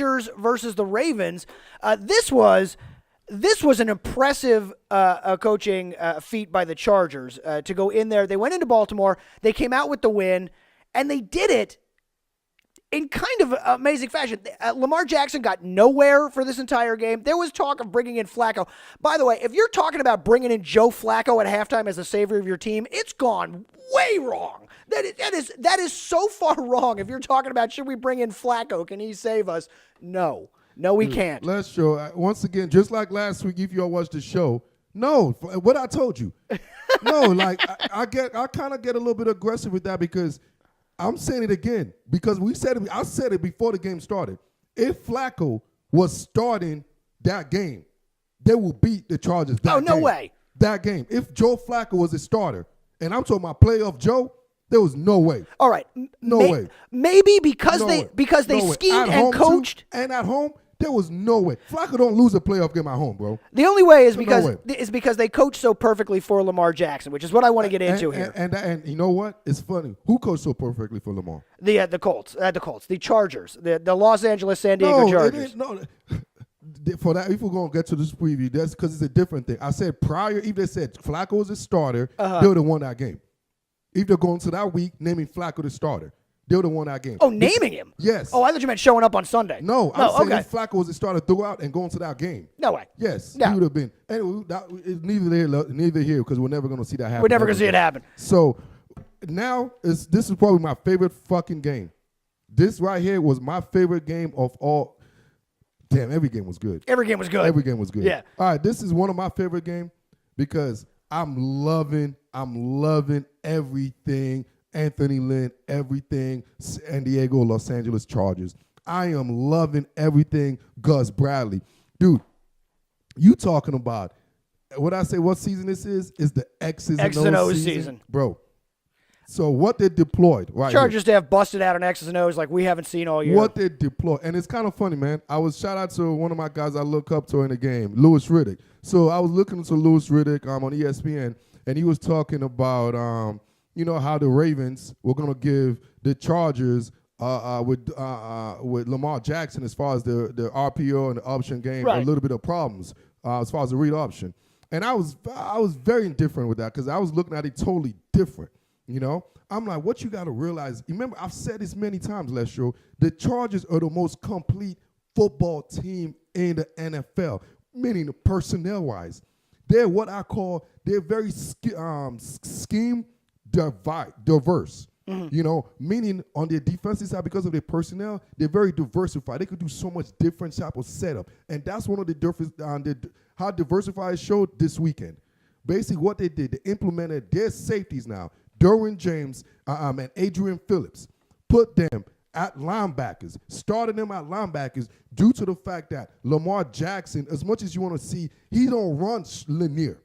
Chargers versus the Ravens. This was an impressive coaching feat by the Chargers to go in there. They went into Baltimore. They came out with the win, and they did it in kind of amazing fashion. Lamar Jackson got nowhere for this entire game. There was talk of bringing in Flacco. By the way, if you're talking about bringing in Joe Flacco at halftime as the savior of your team, it's gone way wrong. That is so far wrong. If you're talking about, should we bring in Flacco? Can he save us? No, we can't. Let's show. Once again, just like last week, if you all watched the show, no, what I told you. No, like I kind of get a little bit aggressive with that because I'm saying it again because I said it before the game started. If Flacco was starting that game, they will beat the Chargers that game. Oh, no way. That game. If Joe Flacco was a starter, and I'm talking about playoff Joe, there was no way. All right. No way. Maybe because they schemed and coached. And at home, there was no way. Flacco don't lose a playoff game at home, bro. The only way is because they coach so perfectly for Lamar Jackson, which is what I want to get into here. And you know what? It's funny. Who coached so perfectly for Lamar? The Colts, the Chargers, the Los Angeles San Diego Chargers. For that, if we're going to get to this preview, that's because it's a different thing. I said prior, if they said Flacco was a starter, they would have won that game. If they're going to that week, naming Flacco the starter, they would have won that game. Oh, naming him? Yes. Oh, I thought you meant showing up on Sunday. No, I'm saying if Flacco was a starter throughout and going to that game. No way. Yes, he would have been. Anyway, it's neither here because we're never going to see that happen. We're never going to see it happen. So now, this is probably my favorite fucking game. This right here was my favorite game of all. Damn, every game was good. Every game was good. Every game was good. Yeah. All right, this is one of my favorite games because I'm loving everything. Anthony Lynn, everything. San Diego, Los Angeles Chargers. I am loving everything. Gus Bradley. Dude, you talking about, what I say, what season this is the X's and O's season. Bro. So what they deployed right Chargers here. to have busted out on X's and O's like we haven't seen all year. What they deployed. And it's kind of funny, man. Shout out to one of my guys I look up to in the game, Louis Riddick. So I was looking to Louis Riddick on ESPN, and he was talking about, how the Ravens were going to give the Chargers with Lamar Jackson as far as the RPO and the option game a little bit of problems as far as the read option. And I was very indifferent with that because I was looking at it totally different. I'm like, what you got to realize, remember, I've said this many times, Lestro, the Chargers are the most complete football team in the NFL, meaning personnel-wise. They're what I call, they're very scheme diverse. Mm-hmm. Meaning on their defensive side, because of their personnel, they're very diversified. They could do so much different type of setup. And that's one of the difference, how diversified showed this weekend. Basically, what they did, they implemented their safeties now. Derwin James and Adrian Phillips, put them at linebackers, started them at linebackers due to the fact that Lamar Jackson, as much as you want to see, he don't run linear.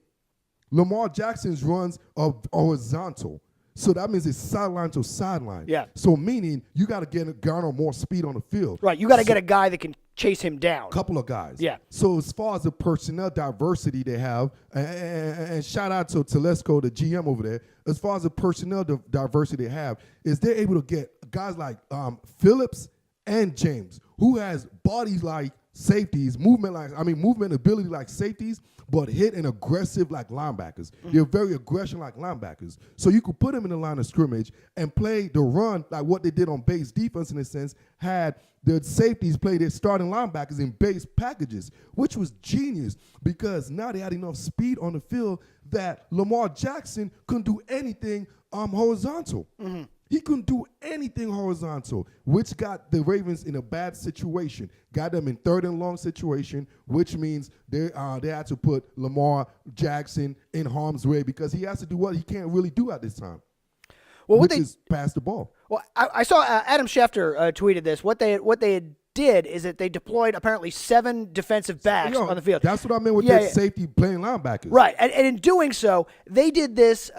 Lamar Jackson's runs are horizontal. So that means it's sideline to sideline. Yeah. So meaning you got to garner more speed on the field. Right. You got to get a guy that can chase him down. Couple of guys. Yeah. So as far as the personnel diversity they have, and shout out to Telesco, the GM over there, as far as the personnel diversity they have, is they're able to get guys like Phillips and James, who has bodies like safeties, movement ability like safeties, but hit and aggressive like linebackers. Mm-hmm. They're very aggressive like linebackers. So you could put them in the line of scrimmage and play the run like what they did on base defense in a sense, had the safeties play their starting linebackers in base packages, which was genius because now they had enough speed on the field that Lamar Jackson couldn't do anything horizontal. Mm-hmm. He couldn't do anything horizontal, which got the Ravens in a bad situation, got them in third and long situation, which means they had to put Lamar Jackson in harm's way because he has to do what he can't really do at this time, which is pass the ball. Well, I saw Adam Schefter tweeted this. What they did is that they deployed apparently 7 defensive backs on the field. That's what I meant with their safety playing linebackers. Right, and in doing so, they did this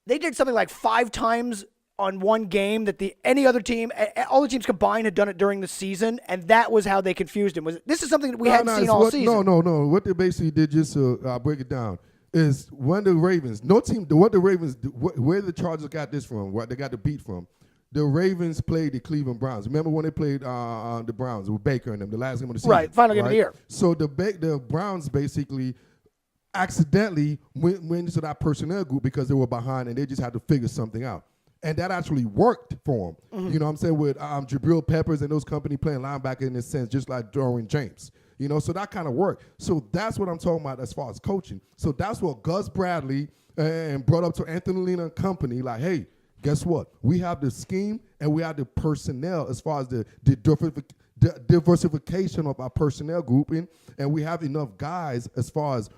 they did something like 5 times on one game that all the teams combined had done it during the season, and that was how they confused him. This is something that we hadn't seen all season. No. What they basically did, just to break it down, is when the Ravens, where the Chargers got this from, what they got the beat from, the Ravens played the Cleveland Browns. Remember when they played the Browns with Baker and them, the last game of the season? Right, final game of the year. So the Browns basically accidentally went into that personnel group because they were behind and they just had to figure something out. And that actually worked for them. Mm-hmm. You know what I'm saying? With Jabril Peppers and those company playing linebacker in a sense, just like Derwin James. You know, so that kind of worked. So that's what I'm talking about as far as coaching. So that's what Gus Bradley and brought up to Anthony Lynn and company, like, hey, guess what? We have the scheme and we have the personnel as far as the diversification of our personnel grouping, and we have enough guys as far as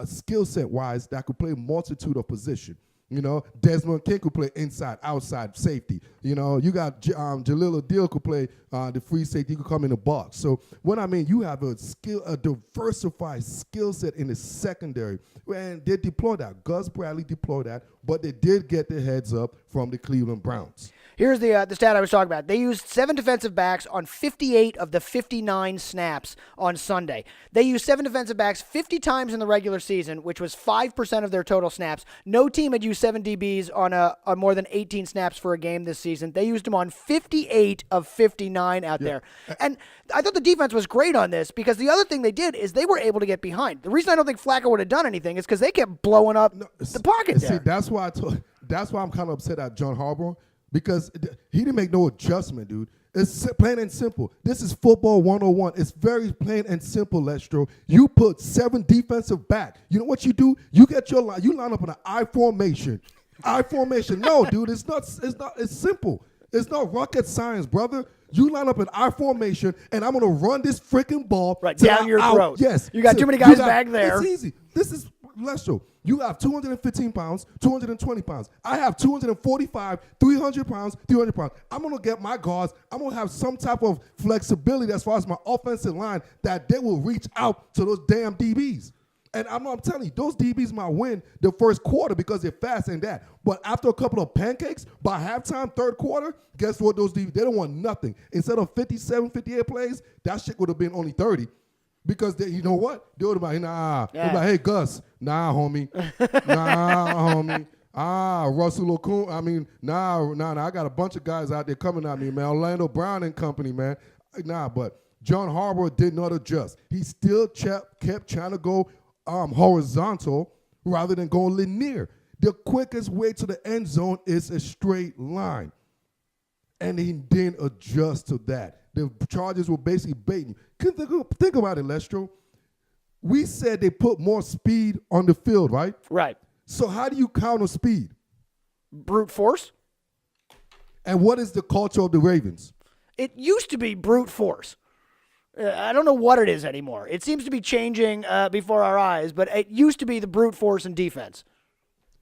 skill set wise that could play a multitude of positions. You know, Desmond King could play inside, outside, safety. You know, you got Jalil Adil could play the free safety. He could come in the box. So what I mean, you have a diversified skill set in the secondary. And they deployed that. Gus Bradley deployed that, but they did get the heads up from the Cleveland Browns. Here's the stat I was talking about. They used 7 defensive backs on 58 of the 59 snaps on Sunday. They used 7 defensive backs 50 times in the regular season, which was 5% of their total snaps. No team had used 7 DBs on more than 18 snaps for a game this season. They used them on 58 of 59 out there. And I thought the defense was great on this because the other thing they did is they were able to get behind. The reason I don't think Flacco would have done anything is because they kept blowing up the pocket there. See, that's why I'm kind of upset at John Harbaugh. Because he didn't make no adjustment, dude. It's plain and simple. This is football 101. It's very plain and simple, Lestro. You put 7 defensive back. You know what you do? You get your line. You line up in an I formation. I formation. No, dude. It's not. It's simple. It's not rocket science, brother. You line up in I formation, and I'm gonna run this freaking ball right down your throat. Yes. You got too many guys back there. It's easy. This is Lestro. You have 215 pounds, 220 pounds. I have 245, 300 pounds, 300 pounds. I'm going to get my guards. I'm going to have some type of flexibility as far as my offensive line that they will reach out to those damn DBs. And I'm telling you, those DBs might win the first quarter because they're fast and that. But after a couple of pancakes, by halftime, third quarter, guess what those DBs, they don't want nothing. Instead of 57, 58 plays, that shit would have been only 30. Because you know what? They would have been like, They're like, hey, Gus, nah, homie. Russell Okung. I mean, I got a bunch of guys out there coming at me, man. Orlando Brown and company, man. But John Harbaugh did not adjust. He still kept trying to go horizontal rather than going linear. The quickest way to the end zone is a straight line. And he didn't adjust to that. The Chargers were basically baiting. Think about it, Lestro. We said they put more speed on the field, right? Right. So how do you counter speed? Brute force. And what is the culture of the Ravens? It used to be brute force. I don't know what it is anymore. It seems to be changing before our eyes, but it used to be the brute force in defense.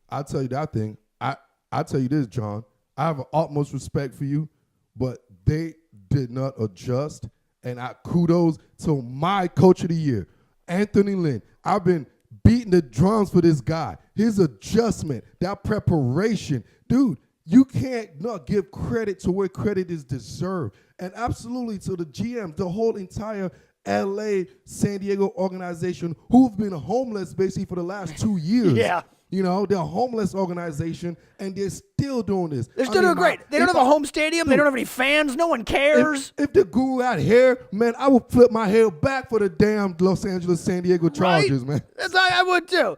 I'll tell you that thing. I'll tell you this, John. I have utmost respect for you, but they did not adjust. And kudos to my coach of the year, Anthony Lynn. I've been beating the drums for this guy. His adjustment, that preparation. Dude, you can't not give credit to where credit is deserved. And absolutely to the GM, the whole entire LA, San Diego organization who've been homeless basically for the last 2 years. Yeah. You know, they're a homeless organization, and they're still doing this. They're still doing great. They don't have a home stadium. They don't have any fans. No one cares. If the guru had hair, man, I would flip my hair back for the damn Los Angeles, San Diego Chargers, man. I would too.